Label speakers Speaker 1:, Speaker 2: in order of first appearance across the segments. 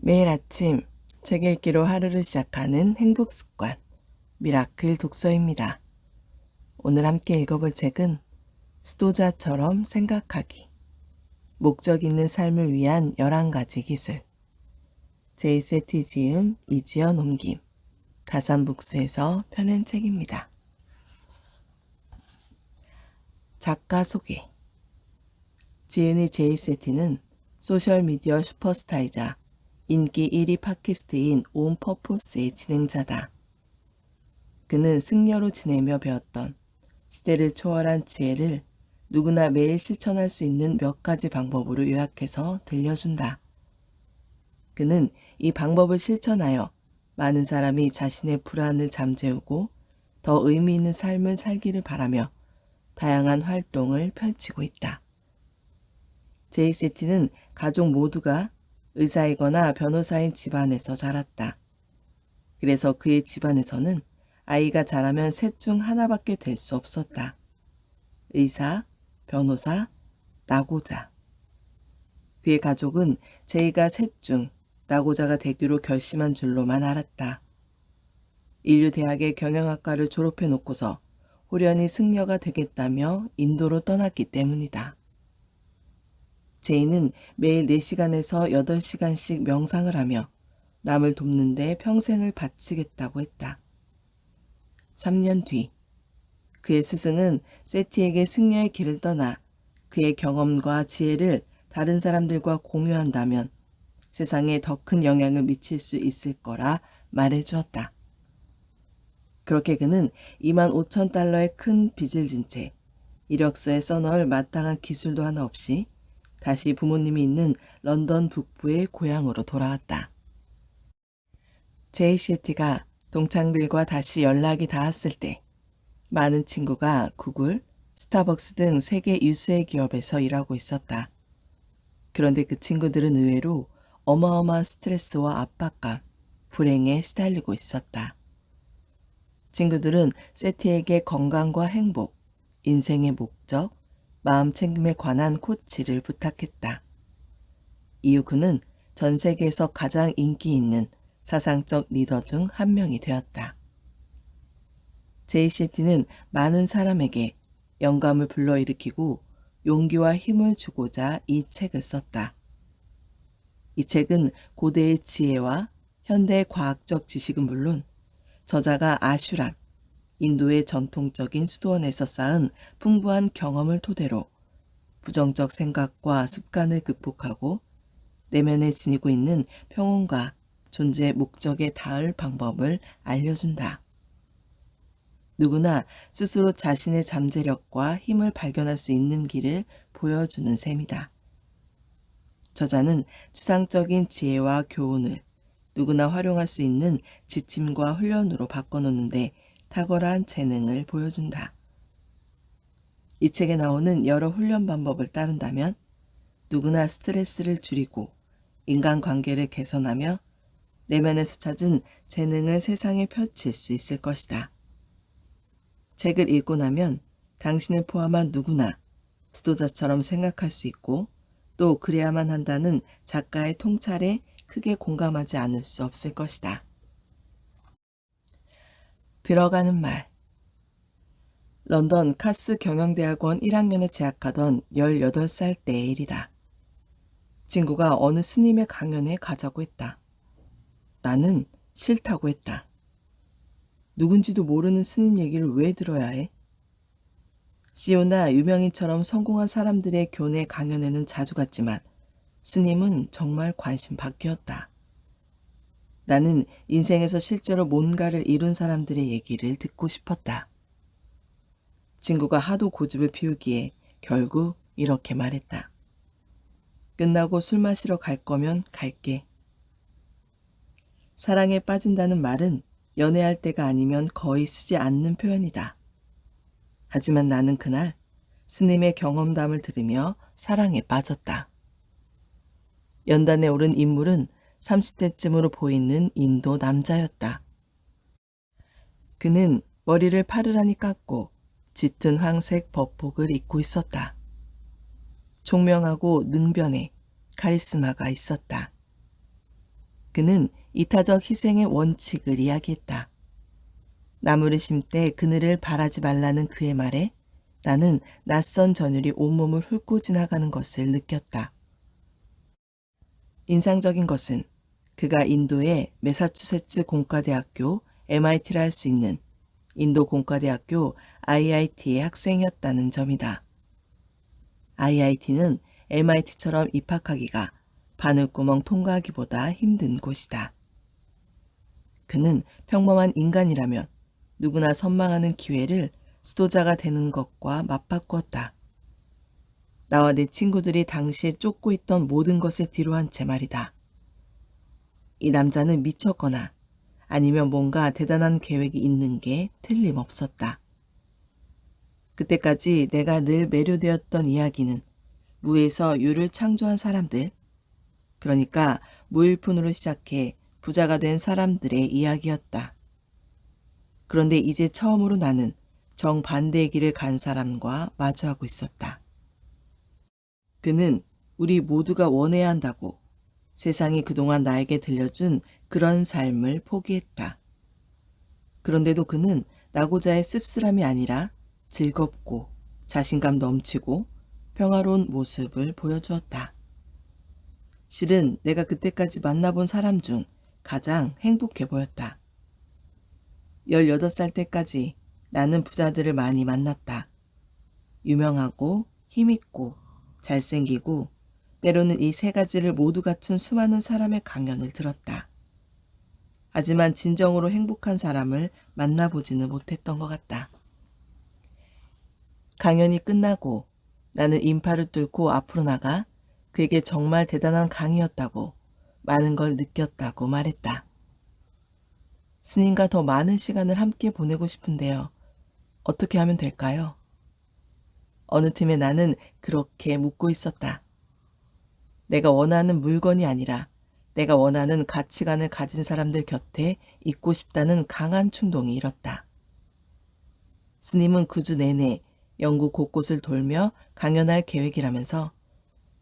Speaker 1: 매일 아침 책 읽기로 하루를 시작하는 행복 습관, 미라클 독서입니다. 오늘 함께 읽어볼 책은 수도자처럼 생각하기, 목적 있는 삶을 위한 11가지 기술, 제이세티 지음, 이지연 옮김, 가산북스에서 펴낸 책입니다. 작가 소개. 지은이 제이세티는 소셜미디어 슈퍼스타이자 인기 1위 팟캐스트인 온 퍼포스의 진행자다. 그는 승려로 지내며 배웠던 시대를 초월한 지혜를 누구나 매일 실천할 수 있는 몇 가지 방법으로 요약해서 들려준다. 그는 이 방법을 실천하여 많은 사람이 자신의 불안을 잠재우고 더 의미 있는 삶을 살기를 바라며 다양한 활동을 펼치고 있다. 제이세티는 가족 모두가 의사이거나 변호사인 집안에서 자랐다. 그래서 그의 집안에서는 아이가 자라면 셋 중 하나밖에 될 수 없었다. 의사, 변호사, 나고자. 그의 가족은 제이가 셋 중 나고자가 되기로 결심한 줄로만 알았다. 인류대학의 경영학과를 졸업해 놓고서 호련히 승려가 되겠다며 인도로 떠났기 때문이다. 제이는 매일 4시간에서 8시간씩 명상을 하며 남을 돕는 데 평생을 바치겠다고 했다. 3년 뒤, 그의 스승은 세티에게 승려의 길을 떠나 그의 경험과 지혜를 다른 사람들과 공유한다면 세상에 더 큰 영향을 미칠 수 있을 거라 말해주었다. 그렇게 그는 25,000달러의 큰 빚을 진 채 이력서에 써넣을 마땅한 기술도 하나 없이 다시 부모님이 있는 런던 북부의 고향으로 돌아왔다. 제이세티가 동창들과 다시 연락이 닿았을 때 많은 친구가 구글, 스타벅스 등 세계 유수의 기업에서 일하고 있었다. 그런데 그 친구들은 의외로 어마어마한 스트레스와 압박감, 불행에 시달리고 있었다. 친구들은 세티에게 건강과 행복, 인생의 목적, 마음 챙김에 관한 코치를 부탁했다. 이후 그는 전 세계에서 가장 인기 있는 사상적 리더 중 한 명이 되었다. 제이세티는 많은 사람에게 영감을 불러일으키고 용기와 힘을 주고자 이 책을 썼다. 이 책은 고대의 지혜와 현대의 과학적 지식은 물론 저자가 아슈람, 인도의 전통적인 수도원에서 쌓은 풍부한 경험을 토대로 부정적 생각과 습관을 극복하고 내면에 지니고 있는 평온과 존재의 목적에 닿을 방법을 알려준다. 누구나 스스로 자신의 잠재력과 힘을 발견할 수 있는 길을 보여주는 셈이다. 저자는 추상적인 지혜와 교훈을 누구나 활용할 수 있는 지침과 훈련으로 바꿔놓는데 탁월한 재능을 보여준다. 이 책에 나오는 여러 훈련 방법을 따른다면 누구나 스트레스를 줄이고 인간관계를 개선하며 내면에서 찾은 재능을 세상에 펼칠 수 있을 것이다. 책을 읽고 나면 당신을 포함한 누구나 수도자처럼 생각할 수 있고 또 그래야만 한다는 작가의 통찰에 크게 공감하지 않을 수 없을 것이다. 들어가는 말. 런던 카스 경영대학원 1학년에 재학하던 18살 때의 일이다. 친구가 어느 스님의 강연에 가자고 했다. 나는 싫다고 했다. 누군지도 모르는 스님 얘기를 왜 들어야 해? CEO나 유명인처럼 성공한 사람들의 교내 강연에는 자주 갔지만 스님은 정말 관심 밖이었다. 나는 인생에서 실제로 뭔가를 이룬 사람들의 얘기를 듣고 싶었다. 친구가 하도 고집을 피우기에 결국 이렇게 말했다. 끝나고 술 마시러 갈 거면 갈게. 사랑에 빠진다는 말은 연애할 때가 아니면 거의 쓰지 않는 표현이다. 하지만 나는 그날 스님의 경험담을 들으며 사랑에 빠졌다. 연단에 오른 인물은 30대쯤으로 보이는 인도 남자였다. 그는 머리를 파르라니 깎고 짙은 황색 버복을 입고 있었다. 총명하고 능변에 카리스마가 있었다. 그는 이타적 희생의 원칙을 이야기했다. 나무를 심때 그늘을 바라지 말라는 그의 말에 나는 낯선 전율이 온몸을 훑고 지나가는 것을 느꼈다. 인상적인 것은 그가 인도의 매사추세츠 공과대학교 MIT를 할 수 있는 인도 공과대학교 IIT의 학생이었다는 점이다. IIT는 MIT처럼 입학하기가 바늘구멍 통과하기보다 힘든 곳이다. 그는 평범한 인간이라면 누구나 선망하는 기회를 수도자가 되는 것과 맞바꾸었다. 나와 내 친구들이 당시에 쫓고 있던 모든 것을 뒤로한 채 말이다. 이 남자는 미쳤거나 아니면 뭔가 대단한 계획이 있는 게 틀림없었다. 그때까지 내가 늘 매료되었던 이야기는 무에서 유를 창조한 사람들, 그러니까 무일푼으로 시작해 부자가 된 사람들의 이야기였다. 그런데 이제 처음으로 나는 정반대의 길을 간 사람과 마주하고 있었다. 그는 우리 모두가 원해야 한다고 세상이 그동안 나에게 들려준 그런 삶을 포기했다. 그런데도 그는 나고자의 씁쓸함이 아니라 즐겁고 자신감 넘치고 평화로운 모습을 보여주었다. 실은 내가 그때까지 만나본 사람 중 가장 행복해 보였다. 18살 때까지 나는 부자들을 많이 만났다. 유명하고 힘있고 잘생기고 때로는 이 세 가지를 모두 갖춘 수많은 사람의 강연을 들었다. 하지만 진정으로 행복한 사람을 만나보지는 못했던 것 같다. 강연이 끝나고 나는 인파를 뚫고 앞으로 나가 그에게 정말 대단한 강의였다고 많은 걸 느꼈다고 말했다. 스님과 더 많은 시간을 함께 보내고 싶은데요. 어떻게 하면 될까요? 어느 틈에 나는 그렇게 묻고 있었다. 내가 원하는 물건이 아니라 내가 원하는 가치관을 가진 사람들 곁에 있고 싶다는 강한 충동이 일었다. 스님은 그 주 내내 영국 곳곳을 돌며 강연할 계획이라면서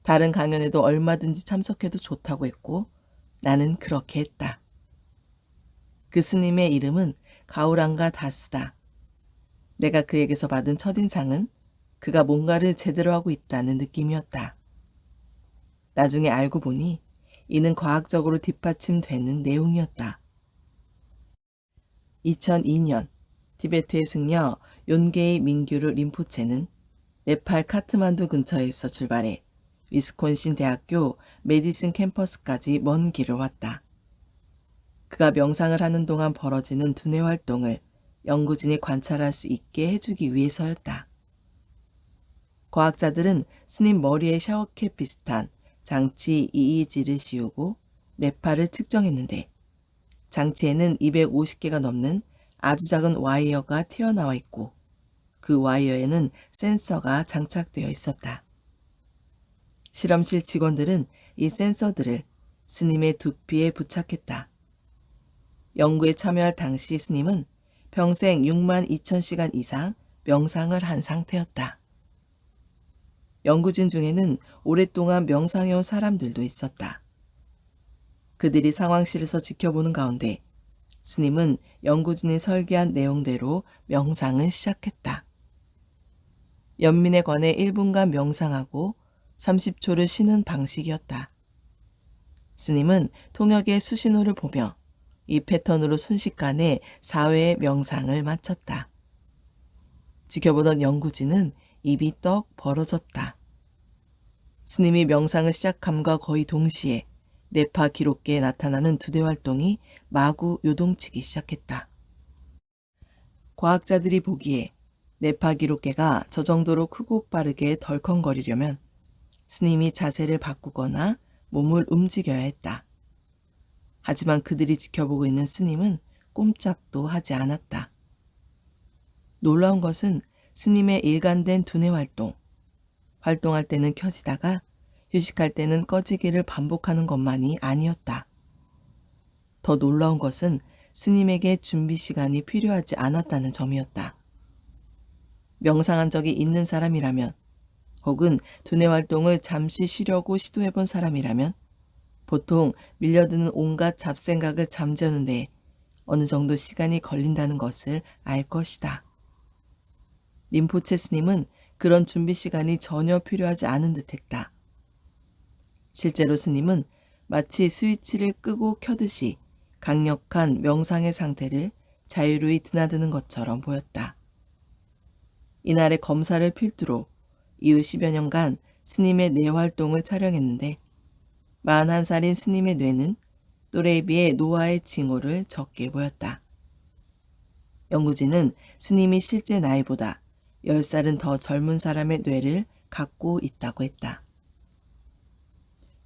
Speaker 1: 다른 강연에도 얼마든지 참석해도 좋다고 했고 나는 그렇게 했다. 그 스님의 이름은 가우랑가 다스다. 내가 그에게서 받은 첫인상은 그가 뭔가를 제대로 하고 있다는 느낌이었다. 나중에 알고 보니 이는 과학적으로 뒷받침되는 내용이었다. 2002년 티베트의 승려 욘게이 민규르 림포체는 네팔 카트만두 근처에서 출발해 위스콘신 대학교 메디슨 캠퍼스까지 먼 길을 왔다. 그가 명상을 하는 동안 벌어지는 두뇌 활동을 연구진이 관찰할 수 있게 해주기 위해서였다. 과학자들은 스님 머리에 샤워캡 비슷한 장치 EEG를 씌우고 뇌파를 측정했는데 장치에는 250개가 넘는 아주 작은 와이어가 튀어나와 있고 그 와이어에는 센서가 장착되어 있었다. 실험실 직원들은 이 센서들을 스님의 두피에 부착했다. 연구에 참여할 당시 스님은 평생 6만 2천 시간 이상 명상을 한 상태였다. 연구진 중에는 오랫동안 명상해온 사람들도 있었다. 그들이 상황실에서 지켜보는 가운데 스님은 연구진이 설계한 내용대로 명상을 시작했다. 연민에 관해 1분간 명상하고 30초를 쉬는 방식이었다. 스님은 통역의 수신호를 보며 이 패턴으로 순식간에 4회의 명상을 마쳤다. 지켜보던 연구진은 입이 떡 벌어졌다. 스님이 명상을 시작함과 거의 동시에 뇌파 기록계에 나타나는 두뇌 활동이 마구 요동치기 시작했다. 과학자들이 보기에 뇌파 기록계가 저 정도로 크고 빠르게 덜컹거리려면 스님이 자세를 바꾸거나 몸을 움직여야 했다. 하지만 그들이 지켜보고 있는 스님은 꼼짝도 하지 않았다. 놀라운 것은 스님의 일관된 두뇌 활동할 때는 켜지다가 휴식할 때는 꺼지기를 반복하는 것만이 아니었다. 더 놀라운 것은 스님에게 준비 시간이 필요하지 않았다는 점이었다. 명상한 적이 있는 사람이라면 혹은 두뇌 활동을 잠시 쉬려고 시도해본 사람이라면 보통 밀려드는 온갖 잡생각을 잠재우는데 어느 정도 시간이 걸린다는 것을 알 것이다. 림포체 스님은 그런 준비 시간이 전혀 필요하지 않은 듯했다. 실제로 스님은 마치 스위치를 끄고 켜듯이 강력한 명상의 상태를 자유로이 드나드는 것처럼 보였다. 이날의 검사를 필두로 이후 10여 년간 스님의 뇌 활동을 촬영했는데 41살인 스님의 뇌는 또래에 비해 노화의 징후를 적게 보였다. 연구진은 스님이 실제 나이보다 10살은 더 젊은 사람의 뇌를 갖고 있다고 했다.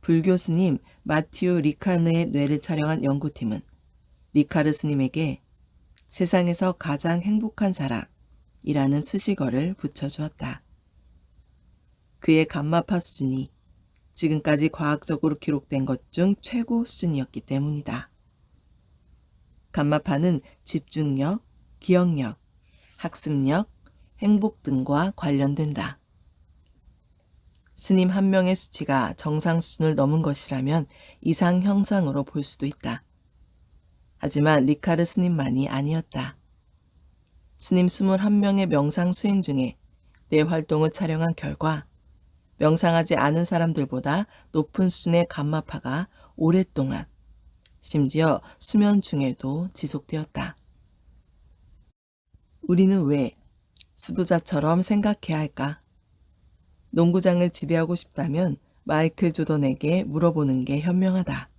Speaker 1: 불교 스님 마티우 리카르의 뇌를 촬영한 연구팀은 리카르 스님에게 세상에서 가장 행복한 사람이라는 수식어를 붙여주었다. 그의 감마파 수준이 지금까지 과학적으로 기록된 것 중 최고 수준이었기 때문이다. 감마파는 집중력, 기억력, 학습력, 행복 등과 관련된다. 스님 한 명의 수치가 정상 수준을 넘은 것이라면 이상 형상으로 볼 수도 있다. 하지만 리카르 스님만이 아니었다. 스님 21명의 명상 수행 중에 뇌 활동을 촬영한 결과 명상하지 않은 사람들보다 높은 수준의 감마파가 오랫동안, 심지어 수면 중에도 지속되었다. 우리는 왜 수도자처럼 생각해야 할까? 농구장을 지배하고 싶다면 마이클 조던에게 물어보는 게 현명하다.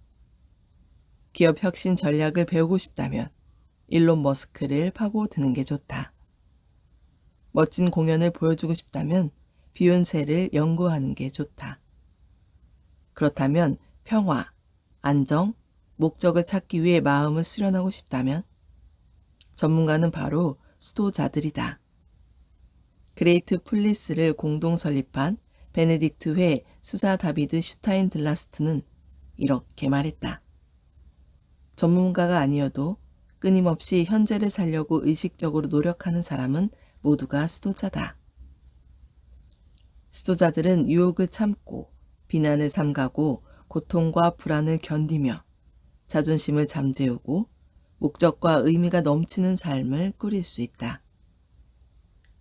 Speaker 1: 기업 혁신 전략을 배우고 싶다면 일론 머스크를 파고드는 게 좋다. 멋진 공연을 보여주고 싶다면 비욘세를 연구하는 게 좋다. 그렇다면 평화, 안정, 목적을 찾기 위해 마음을 수련하고 싶다면 전문가는 바로 수도자들이다. 그레이트 플리스를 공동 설립한 베네딕트 회 수사 다비드 슈타인 들라스트는 이렇게 말했다. 전문가가 아니어도 끊임없이 현재를 살려고 의식적으로 노력하는 사람은 모두가 수도자다. 수도자들은 유혹을 참고 비난을 삼가고 고통과 불안을 견디며 자존심을 잠재우고 목적과 의미가 넘치는 삶을 꾸릴 수 있다.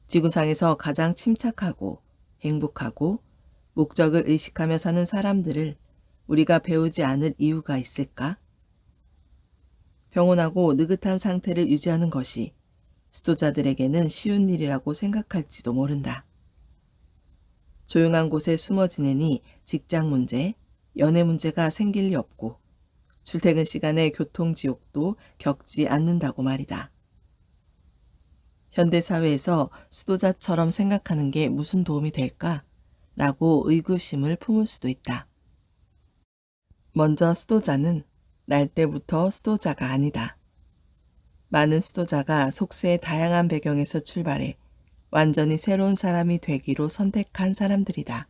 Speaker 1: 지구상에서 가장 침착하고 행복하고 목적을 의식하며 사는 사람들을 우리가 배우지 않을 이유가 있을까? 평온하고 느긋한 상태를 유지하는 것이 수도자들에게는 쉬운 일이라고 생각할지도 모른다. 조용한 곳에 숨어 지내니 직장 문제, 연애 문제가 생길 리 없고 출퇴근 시간에 교통지옥도 겪지 않는다고 말이다. 현대사회에서 수도자처럼 생각하는 게 무슨 도움이 될까? 라고 의구심을 품을 수도 있다. 먼저 수도자는 날 때부터 수도자가 아니다. 많은 수도자가 속세의 다양한 배경에서 출발해 완전히 새로운 사람이 되기로 선택한 사람들이다.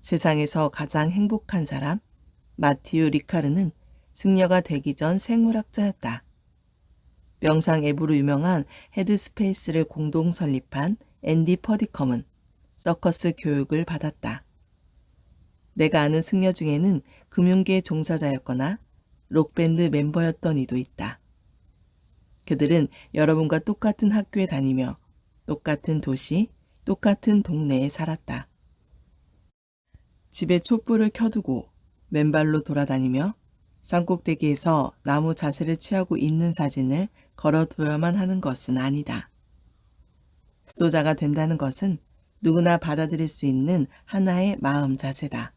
Speaker 1: 세상에서 가장 행복한 사람, 마티우 리카르는 승려가 되기 전 생물학자였다. 명상 앱으로 유명한 헤드스페이스를 공동 설립한 앤디 퍼디컴은 서커스 교육을 받았다. 내가 아는 승려 중에는 금융계 종사자였거나 록밴드 멤버였던 이도 있다. 그들은 여러분과 똑같은 학교에 다니며 똑같은 도시, 똑같은 동네에 살았다. 집에 촛불을 켜두고 맨발로 돌아다니며 산꼭대기에서 나무 자세를 취하고 있는 사진을 걸어두어야만 하는 것은 아니다. 수도자가 된다는 것은 누구나 받아들일 수 있는 하나의 마음 자세다.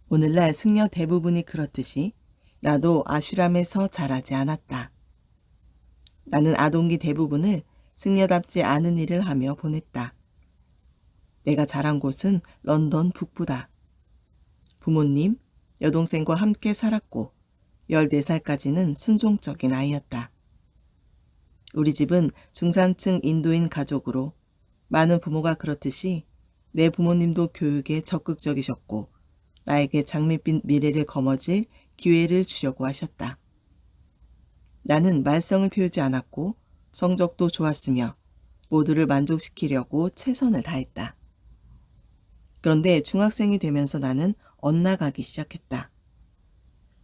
Speaker 1: 오늘날 승려 대부분이 그렇듯이 나도 아슈람에서 자라지 않았다. 나는 아동기 대부분을 승려답지 않은 일을 하며 보냈다. 내가 자란 곳은 런던 북부다. 부모님, 여동생과 함께 살았고 14살까지는 순종적인 아이였다. 우리 집은 중산층 인도인 가족으로 많은 부모가 그렇듯이 내 부모님도 교육에 적극적이셨고 나에게 장밋빛 미래를 거머쥘 기회를 주려고 하셨다. 나는 말썽을 피우지 않았고 성적도 좋았으며 모두를 만족시키려고 최선을 다했다. 그런데 중학생이 되면서 나는 엇나가기 시작했다.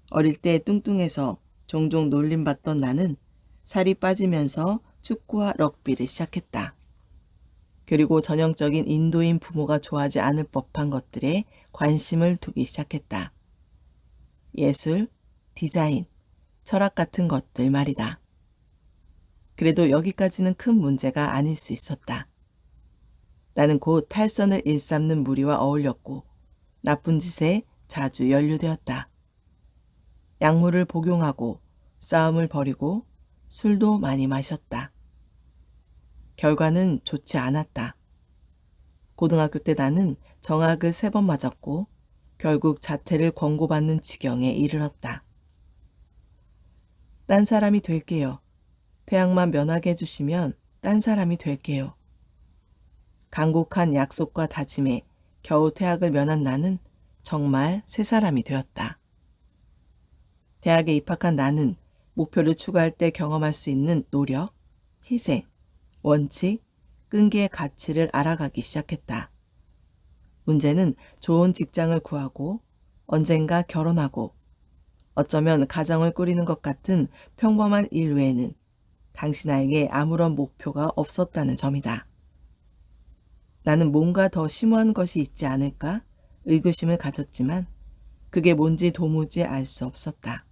Speaker 1: 어릴 때 뚱뚱해서 종종 놀림받던 나는 살이 빠지면서 축구와 럭비를 시작했다. 그리고 전형적인 인도인 부모가 좋아하지 않을 법한 것들에 관심을 두기 시작했다. 예술, 디자인, 철학 같은 것들 말이다. 그래도 여기까지는 큰 문제가 아닐 수 있었다. 나는 곧 탈선을 일삼는 무리와 어울렸고 나쁜 짓에 자주 연루되었다. 약물을 복용하고 싸움을 벌이고 술도 많이 마셨다. 결과는 좋지 않았다. 고등학교 때 나는 정학을 3번 맞았고 결국 자퇴를 권고받는 지경에 이르렀다. 딴 사람이 될게요. 대학만 면하게 해주시면 딴 사람이 될게요. 간곡한 약속과 다짐에 겨우 퇴학을 면한 나는 정말 새 사람이 되었다. 대학에 입학한 나는 목표를 추구할 때 경험할 수 있는 노력, 희생, 원칙, 끈기의 가치를 알아가기 시작했다. 문제는 좋은 직장을 구하고 언젠가 결혼하고 어쩌면 가정을 꾸리는 것 같은 평범한 일 외에는 당신에게 아무런 목표가 없었다는 점이다. 나는 뭔가 더 심오한 것이 있지 않을까 의구심을 가졌지만 그게 뭔지 도무지 알 수 없었다.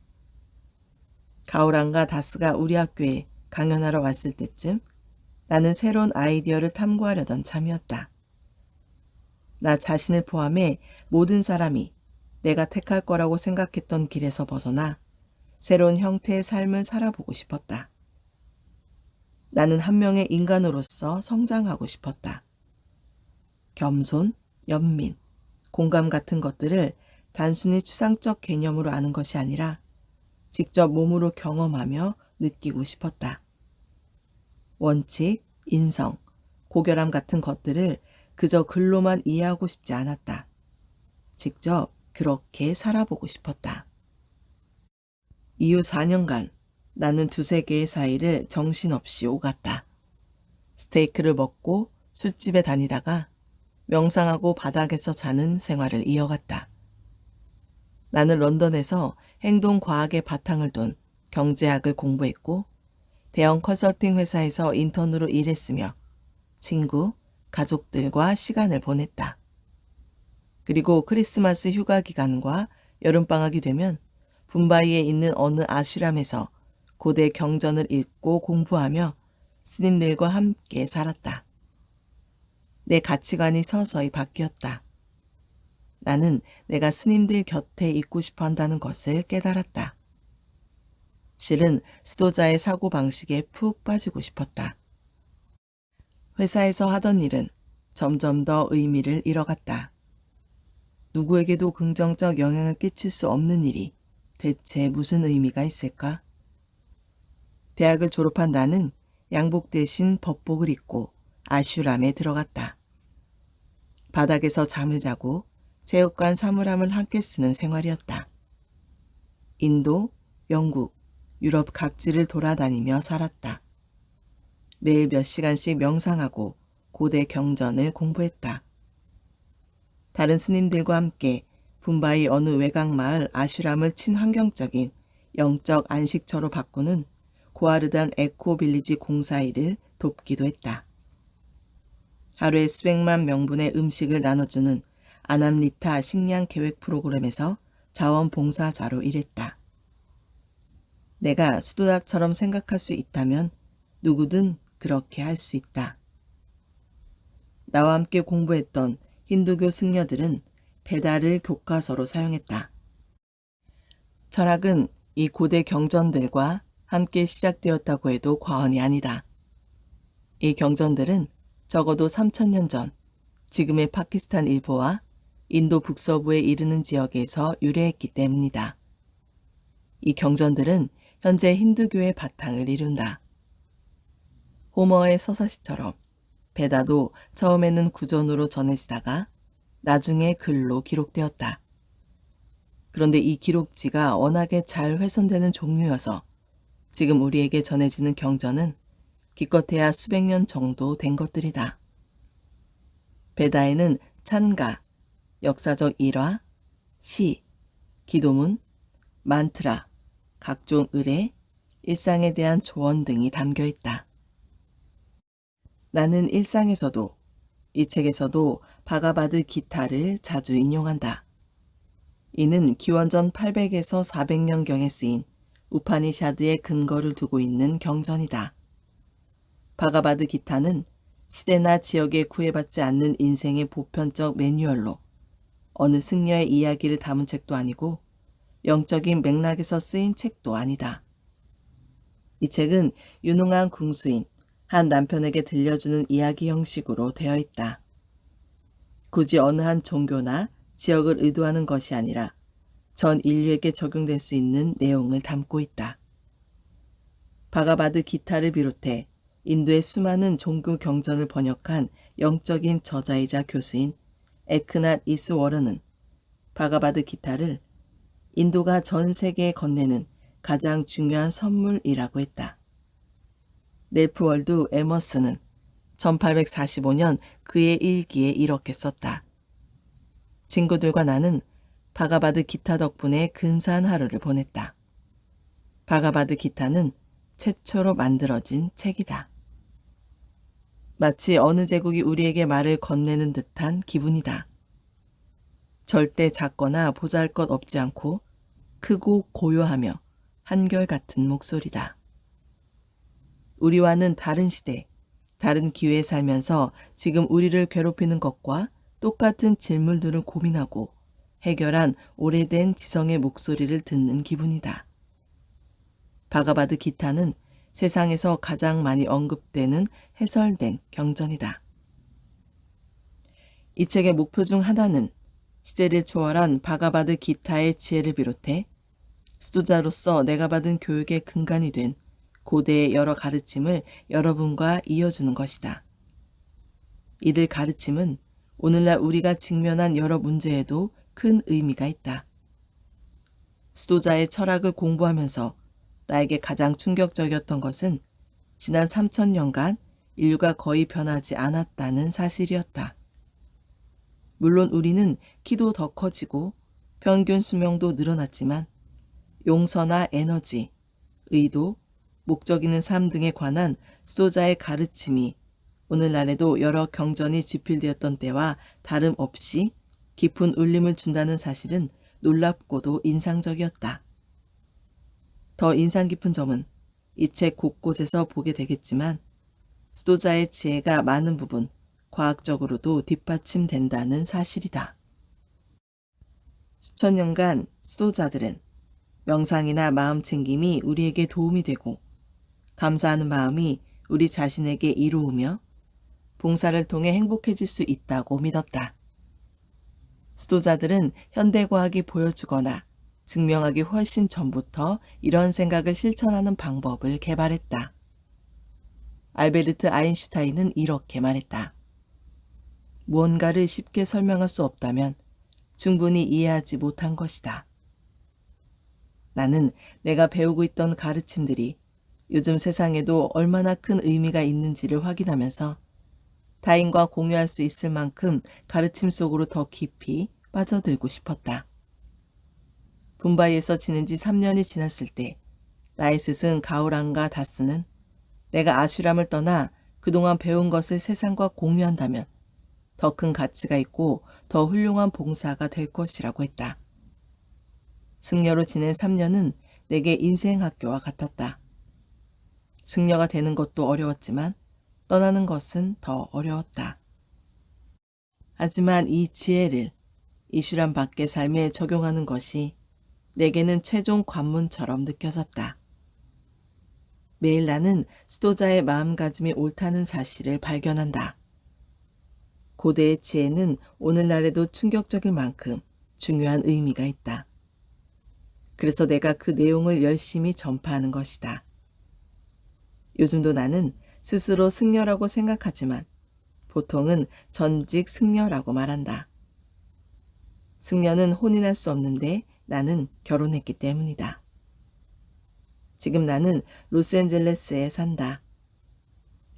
Speaker 1: 가오랑과 다스가 우리 학교에 강연하러 왔을 때쯤 나는 새로운 아이디어를 탐구하려던 참이었다. 나 자신을 포함해 모든 사람이 내가 택할 거라고 생각했던 길에서 벗어나 새로운 형태의 삶을 살아보고 싶었다. 나는 한 명의 인간으로서 성장하고 싶었다. 겸손, 연민, 공감 같은 것들을 단순히 추상적 개념으로 아는 것이 아니라 직접 몸으로 경험하며 느끼고 싶었다. 원칙, 인성, 고결함 같은 것들을 그저 글로만 이해하고 싶지 않았다. 직접 그렇게 살아보고 싶었다. 이후 4년간 나는 2-3개의 사이를 정신없이 오갔다. 스테이크를 먹고 술집에 다니다가 명상하고 바닥에서 자는 생활을 이어갔다. 나는 런던에서 행동과학의 바탕을 둔 경제학을 공부했고 대형 컨설팅 회사에서 인턴으로 일했으며 친구, 가족들과 시간을 보냈다. 그리고 크리스마스 휴가 기간과 여름방학이 되면 붐바이에 있는 어느 아슈람에서 고대 경전을 읽고 공부하며 스님들과 함께 살았다. 내 가치관이 서서히 바뀌었다. 나는 내가 스님들 곁에 있고 싶어 한다는 것을 깨달았다. 실은 수도자의 사고방식에 푹 빠지고 싶었다. 회사에서 하던 일은 점점 더 의미를 잃어갔다. 누구에게도 긍정적 영향을 끼칠 수 없는 일이 대체 무슨 의미가 있을까? 대학을 졸업한 나는 양복 대신 법복을 입고 아슈람에 들어갔다. 바닥에서 잠을 자고 체육관 사물함을 함께 쓰는 생활이었다. 인도, 영국, 유럽 각지를 돌아다니며 살았다. 매일 몇 시간씩 명상하고 고대 경전을 공부했다. 다른 스님들과 함께 붐바이 어느 외곽 마을 아슈람을 친환경적인 영적 안식처로 바꾸는 고아르단 에코빌리지 공사 일을 돕기도 했다. 하루에 수백만 명분의 음식을 나눠주는 아남리타 식량 계획 프로그램에서 자원봉사자로 일했다. 내가 수도자처럼 생각할 수 있다면 누구든 그렇게 할 수 있다. 나와 함께 공부했던 힌두교 승려들은 베다를 교과서로 사용했다. 철학은 이 고대 경전들과 함께 시작되었다고 해도 과언이 아니다. 이 경전들은 적어도 3000년 전 지금의 파키스탄 일부와 인도 북서부에 이르는 지역에서 유래했기 때문이다. 이 경전들은 현재 힌두교의 바탕을 이룬다. 호머의 서사시처럼 베다도 처음에는 구전으로 전해지다가 나중에 글로 기록되었다. 그런데 이 기록지가 워낙에 잘 훼손되는 종류여서 지금 우리에게 전해지는 경전은 기껏해야 수백 년 정도 된 것들이다. 베다에는 찬가, 역사적 일화, 시, 기도문, 만트라, 각종 의례, 일상에 대한 조언 등이 담겨 있다. 나는 일상에서도 이 책에서도 바가바드 기타를 자주 인용한다. 이는 기원전 800에서 400년경에 쓰인 우파니샤드의 근거를 두고 있는 경전이다. 바가바드 기타는 시대나 지역에 구애받지 않는 인생의 보편적 매뉴얼로 어느 승려의 이야기를 담은 책도 아니고 영적인 맥락에서 쓰인 책도 아니다. 이 책은 유능한 궁수인 한 남편에게 들려주는 이야기 형식으로 되어 있다. 굳이 어느 한 종교나 지역을 의도하는 것이 아니라 전 인류에게 적용될 수 있는 내용을 담고 있다. 바가바드 기타를 비롯해 인도의 수많은 종교 경전을 번역한 영적인 저자이자 교수인 에크낫 이스워런은 바가바드 기타를 인도가 전 세계에 건네는 가장 중요한 선물이라고 했다. 래프 월드 에머슨은 1845년 그의 일기에 이렇게 썼다. 친구들과 나는 바가바드 기타 덕분에 근사한 하루를 보냈다. 바가바드 기타는 최초로 만들어진 책이다. 마치 어느 제국이 우리에게 말을 건네는 듯한 기분이다. 절대 작거나 보잘것 없지 않고 크고 고요하며 한결같은 목소리다. 우리와는 다른 시대, 다른 기회에 살면서 지금 우리를 괴롭히는 것과 똑같은 질문들을 고민하고 해결한 오래된 지성의 목소리를 듣는 기분이다. 바가바드 기타는 세상에서 가장 많이 언급되는 해설된 경전이다. 이 책의 목표 중 하나는 시대를 초월한 바가바드 기타의 지혜를 비롯해 수도자로서 내가 받은 교육의 근간이 된 고대의 여러 가르침을 여러분과 이어주는 것이다. 이들 가르침은 오늘날 우리가 직면한 여러 문제에도 큰 의미가 있다. 수도자의 철학을 공부하면서 나에게 가장 충격적이었던 것은 지난 3000년간 인류가 거의 변하지 않았다는 사실이었다. 물론 우리는 키도 더 커지고 평균 수명도 늘어났지만 용서나 에너지, 의도, 목적 있는 삶 등에 관한 수도자의 가르침이 오늘날에도 여러 경전이 집필되었던 때와 다름없이 깊은 울림을 준다는 사실은 놀랍고도 인상적이었다. 더 인상 깊은 점은 이 책 곳곳에서 보게 되겠지만 수도자의 지혜가 많은 부분 과학적으로도 뒷받침된다는 사실이다. 수천 년간 수도자들은 명상이나 마음 챙김이 우리에게 도움이 되고 감사하는 마음이 우리 자신에게 이로우며 봉사를 통해 행복해질 수 있다고 믿었다. 수도자들은 현대과학이 보여주거나 증명하기 훨씬 전부터 이런 생각을 실천하는 방법을 개발했다. 알베르트 아인슈타인은 이렇게 말했다. 무언가를 쉽게 설명할 수 없다면 충분히 이해하지 못한 것이다. 나는 내가 배우고 있던 가르침들이 요즘 세상에도 얼마나 큰 의미가 있는지를 확인하면서 타인과 공유할 수 있을 만큼 가르침 속으로 더 깊이 빠져들고 싶었다. 붐바이에서 지낸 지 3년이 지났을 때 나의 스승 가우랑가 다스는 내가 아슈람을 떠나 그동안 배운 것을 세상과 공유한다면 더 큰 가치가 있고 더 훌륭한 봉사가 될 것이라고 했다. 승려로 지낸 3년은 내게 인생 학교와 같았다. 승려가 되는 것도 어려웠지만 떠나는 것은 더 어려웠다. 하지만 이 지혜를 이슈람 밖의 삶에 적용하는 것이 내게는 최종 관문처럼 느껴졌다. 매일 나는 수도자의 마음가짐이 옳다는 사실을 발견한다. 고대의 지혜는 오늘날에도 충격적일 만큼 중요한 의미가 있다. 그래서 내가 그 내용을 열심히 전파하는 것이다. 요즘도 나는 스스로 승려라고 생각하지만 보통은 전직 승려라고 말한다. 승려는 혼인할 수 없는데 나는 결혼했기 때문이다. 지금 나는 로스앤젤레스에 산다.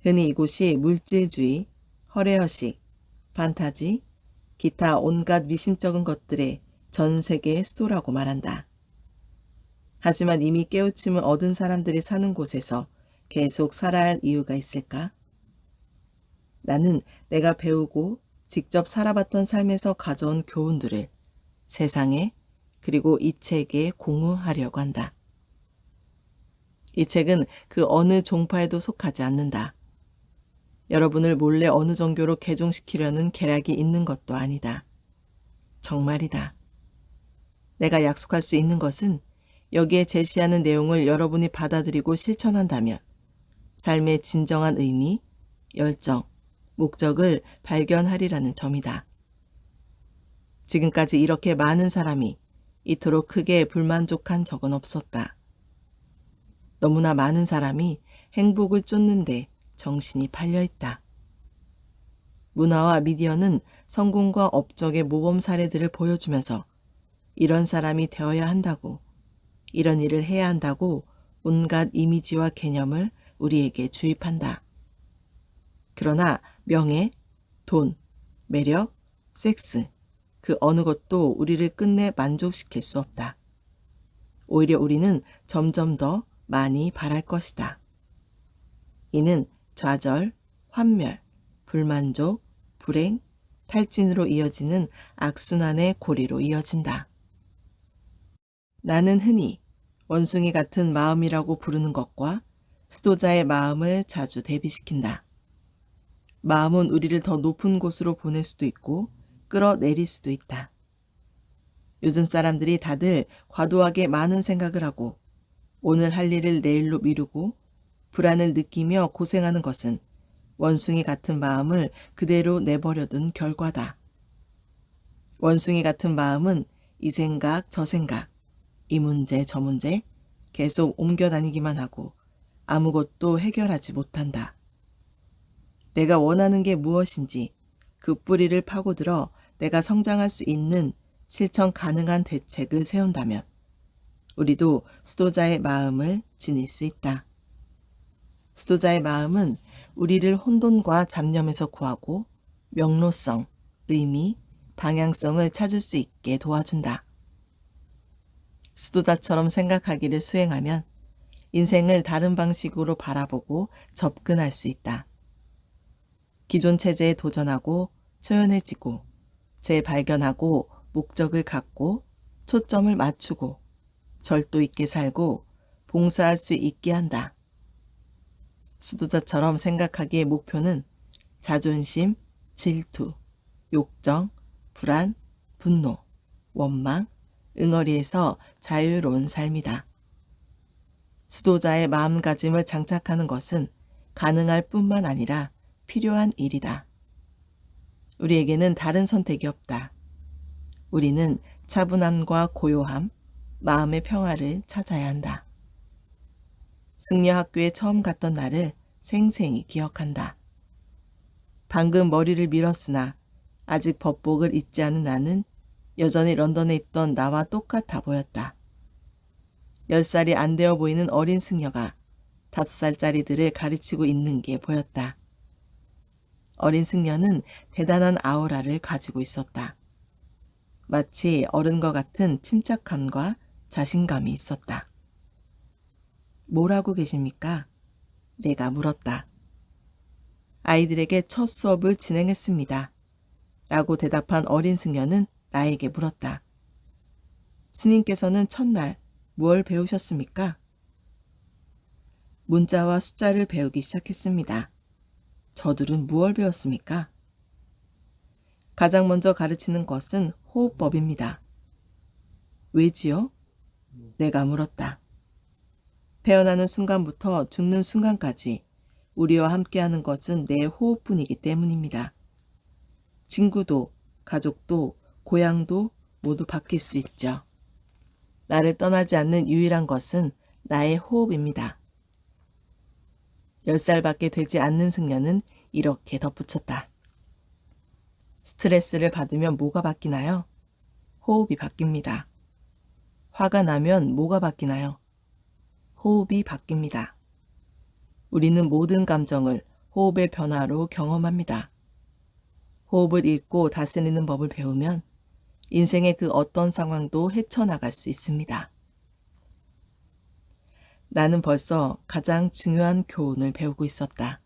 Speaker 1: 흔히 이곳이 물질주의, 허례허식, 판타지, 기타 온갖 미심쩍은 것들의 전 세계의 수도라고 말한다. 하지만 이미 깨우침을 얻은 사람들이 사는 곳에서 계속 살아야 할 이유가 있을까? 나는 내가 배우고 직접 살아봤던 삶에서 가져온 교훈들을 세상에 그리고 이 책에 공유하려고 한다. 이 책은 그 어느 종파에도 속하지 않는다. 여러분을 몰래 어느 종교로 개종시키려는 계략이 있는 것도 아니다. 정말이다. 내가 약속할 수 있는 것은 여기에 제시하는 내용을 여러분이 받아들이고 실천한다면 삶의 진정한 의미, 열정, 목적을 발견하리라는 점이다. 지금까지 이렇게 많은 사람이 이토록 크게 불만족한 적은 없었다. 너무나 많은 사람이 행복을 쫓는데 정신이 팔려있다. 문화와 미디어는 성공과 업적의 모범 사례들을 보여주면서 이런 사람이 되어야 한다고, 이런 일을 해야 한다고 온갖 이미지와 개념을 우리에게 주입한다. 그러나 명예, 돈, 매력, 섹스, 그 어느 것도 우리를 끝내 만족시킬 수 없다. 오히려 우리는 점점 더 많이 바랄 것이다. 이는 좌절, 환멸, 불만족, 불행, 탈진으로 이어지는 악순환의 고리로 이어진다. 나는 흔히 원숭이 같은 마음이라고 부르는 것과 수도자의 마음을 자주 대비시킨다. 마음은 우리를 더 높은 곳으로 보낼 수도 있고 끌어내릴 수도 있다. 요즘 사람들이 다들 과도하게 많은 생각을 하고 오늘 할 일을 내일로 미루고 불안을 느끼며 고생하는 것은 원숭이 같은 마음을 그대로 내버려둔 결과다. 원숭이 같은 마음은 이 생각 저 생각, 이 문제 저 문제 계속 옮겨다니기만 하고 아무것도 해결하지 못한다. 내가 원하는 게 무엇인지 그 뿌리를 파고들어 내가 성장할 수 있는 실천 가능한 대책을 세운다면 우리도 수도자의 마음을 지닐 수 있다. 수도자의 마음은 우리를 혼돈과 잡념에서 구하고 명료성, 의미, 방향성을 찾을 수 있게 도와준다. 수도자처럼 생각하기를 수행하면 인생을 다른 방식으로 바라보고 접근할 수 있다. 기존 체제에 도전하고 초연해지고 재발견하고 목적을 갖고 초점을 맞추고 절도 있게 살고 봉사할 수 있게 한다. 수도자처럼 생각하기의 목표는 자존심, 질투, 욕정, 불안, 분노, 원망, 응어리에서 자유로운 삶이다. 수도자의 마음가짐을 장착하는 것은 가능할 뿐만 아니라 필요한 일이다. 우리에게는 다른 선택이 없다. 우리는 차분함과 고요함, 마음의 평화를 찾아야 한다. 승려학교에 처음 갔던 날을 생생히 기억한다. 방금 머리를 밀었으나 아직 법복을 잊지 않은 나는 여전히 런던에 있던 나와 똑같아 보였다. 10살이 안 되어 보이는 어린 승려가 5살짜리들을 가르치고 있는 게 보였다. 어린 승려는 대단한 아우라를 가지고 있었다. 마치 어른과 같은 침착함과 자신감이 있었다. 뭘 하고 계십니까? 내가 물었다. 아이들에게 첫 수업을 진행했습니다. 라고 대답한 어린 승려는 나에게 물었다. 스님께서는 첫날 무엇을 배우셨습니까? 문자와 숫자를 배우기 시작했습니다. 저들은 무엇을 배웠습니까? 가장 먼저 가르치는 것은 호흡법입니다. 왜지요? 내가 물었다. 태어나는 순간부터 죽는 순간까지 우리와 함께하는 것은 내 호흡뿐이기 때문입니다. 친구도, 가족도, 고향도 모두 바뀔 수 있죠. 나를 떠나지 않는 유일한 것은 나의 호흡입니다. 10살밖에 되지 않는 승려는 이렇게 덧붙였다. 스트레스를 받으면 뭐가 바뀌나요? 호흡이 바뀝니다. 화가 나면 뭐가 바뀌나요? 호흡이 바뀝니다. 우리는 모든 감정을 호흡의 변화로 경험합니다. 호흡을 읽고 다스리는 법을 배우면 인생의 그 어떤 상황도 헤쳐나갈 수 있습니다. 나는 벌써 가장 중요한 교훈을 배우고 있었다.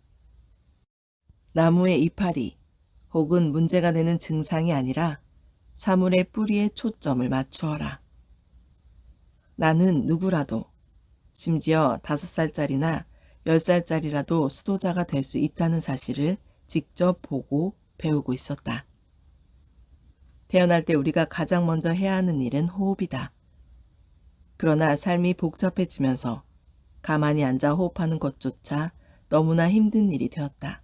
Speaker 1: 나무의 이파리 혹은 문제가 되는 증상이 아니라 사물의 뿌리에 초점을 맞추어라. 나는 누구라도, 심지어 5살짜리나 10살짜리라도 수도자가 될 수 있다는 사실을 직접 보고 배우고 있었다. 태어날 때 우리가 가장 먼저 해야 하는 일은 호흡이다. 그러나 삶이 복잡해지면서 가만히 앉아 호흡하는 것조차 너무나 힘든 일이 되었다.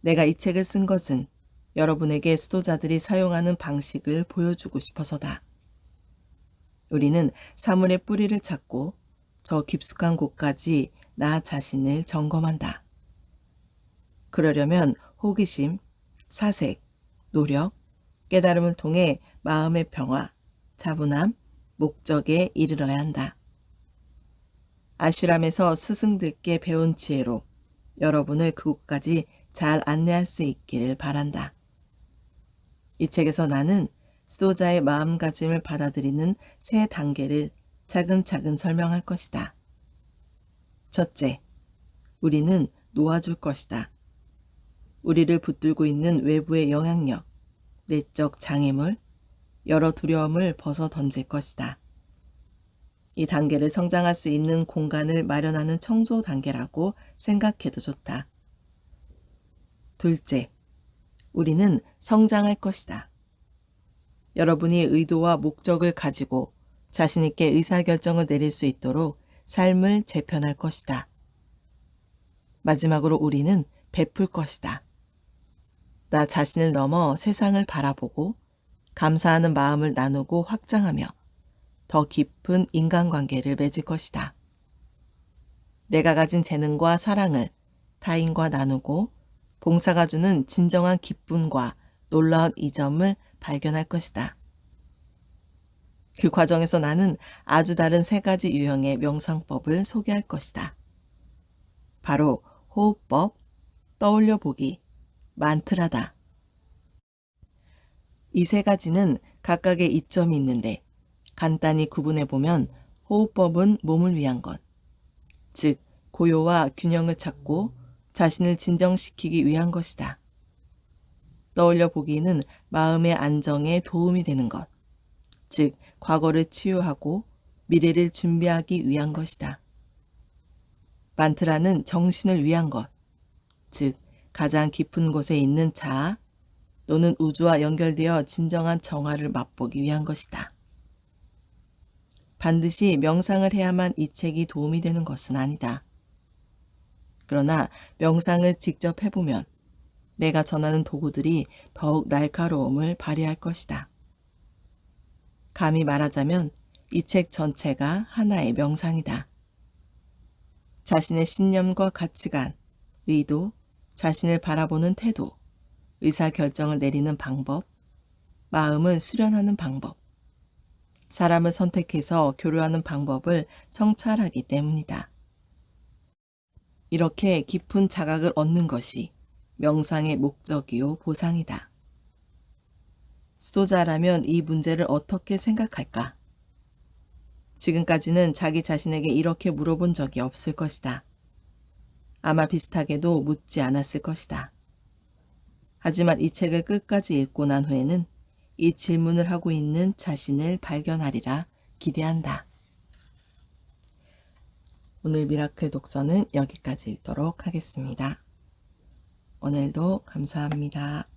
Speaker 1: 내가 이 책을 쓴 것은 여러분에게 수도자들이 사용하는 방식을 보여주고 싶어서다. 우리는 사물의 뿌리를 찾고 저 깊숙한 곳까지 나 자신을 점검한다. 그러려면 호기심, 사색, 노력, 깨달음을 통해 마음의 평화, 차분함, 목적에 이르러야 한다. 아슈람에서 스승들께 배운 지혜로 여러분을 그곳까지 잘 안내할 수 있기를 바란다. 이 책에서 나는 수도자의 마음가짐을 받아들이는 3단계를 차근차근 설명할 것이다. 첫째, 우리는 놓아줄 것이다. 우리를 붙들고 있는 외부의 영향력, 내적 장애물, 여러 두려움을 벗어 던질 것이다. 이 단계를 성장할 수 있는 공간을 마련하는 청소 단계라고 생각해도 좋다. 둘째, 우리는 성장할 것이다. 여러분이 의도와 목적을 가지고 자신 있게 의사결정을 내릴 수 있도록 삶을 재편할 것이다. 마지막으로 우리는 베풀 것이다. 나 자신을 넘어 세상을 바라보고 감사하는 마음을 나누고 확장하며 더 깊은 인간관계를 맺을 것이다. 내가 가진 재능과 사랑을 타인과 나누고 봉사가 주는 진정한 기쁨과 놀라운 이점을 발견할 것이다. 그 과정에서 나는 아주 다른 3가지 유형의 명상법을 소개할 것이다. 바로 호흡법, 떠올려 보기, 만트라다. 이 3가지는 각각의 이점이 있는데 간단히 구분해 보면 호흡법은 몸을 위한 것, 즉 고요와 균형을 찾고 자신을 진정시키기 위한 것이다. 떠올려 보기는 마음의 안정에 도움이 되는 것, 즉 과거를 치유하고 미래를 준비하기 위한 것이다. 만트라는 정신을 위한 것, 즉 가장 깊은 곳에 있는 자아 또는 우주와 연결되어 진정한 정화를 맛보기 위한 것이다. 반드시 명상을 해야만 이 책이 도움이 되는 것은 아니다. 그러나 명상을 직접 해보면 내가 전하는 도구들이 더욱 날카로움을 발휘할 것이다. 감히 말하자면 이 책 전체가 하나의 명상이다. 자신의 신념과 가치관, 의도, 자신을 바라보는 태도, 의사결정을 내리는 방법, 마음을 수련하는 방법, 사람을 선택해서 교류하는 방법을 성찰하기 때문이다. 이렇게 깊은 자각을 얻는 것이 명상의 목적이요 보상이다. 수도자라면 이 문제를 어떻게 생각할까? 지금까지는 자기 자신에게 이렇게 물어본 적이 없을 것이다. 아마 비슷하게도 묻지 않았을 것이다. 하지만 이 책을 끝까지 읽고 난 후에는 이 질문을 하고 있는 자신을 발견하리라 기대한다. 오늘 미라클 독서는 여기까지 읽도록 하겠습니다. 오늘도 감사합니다.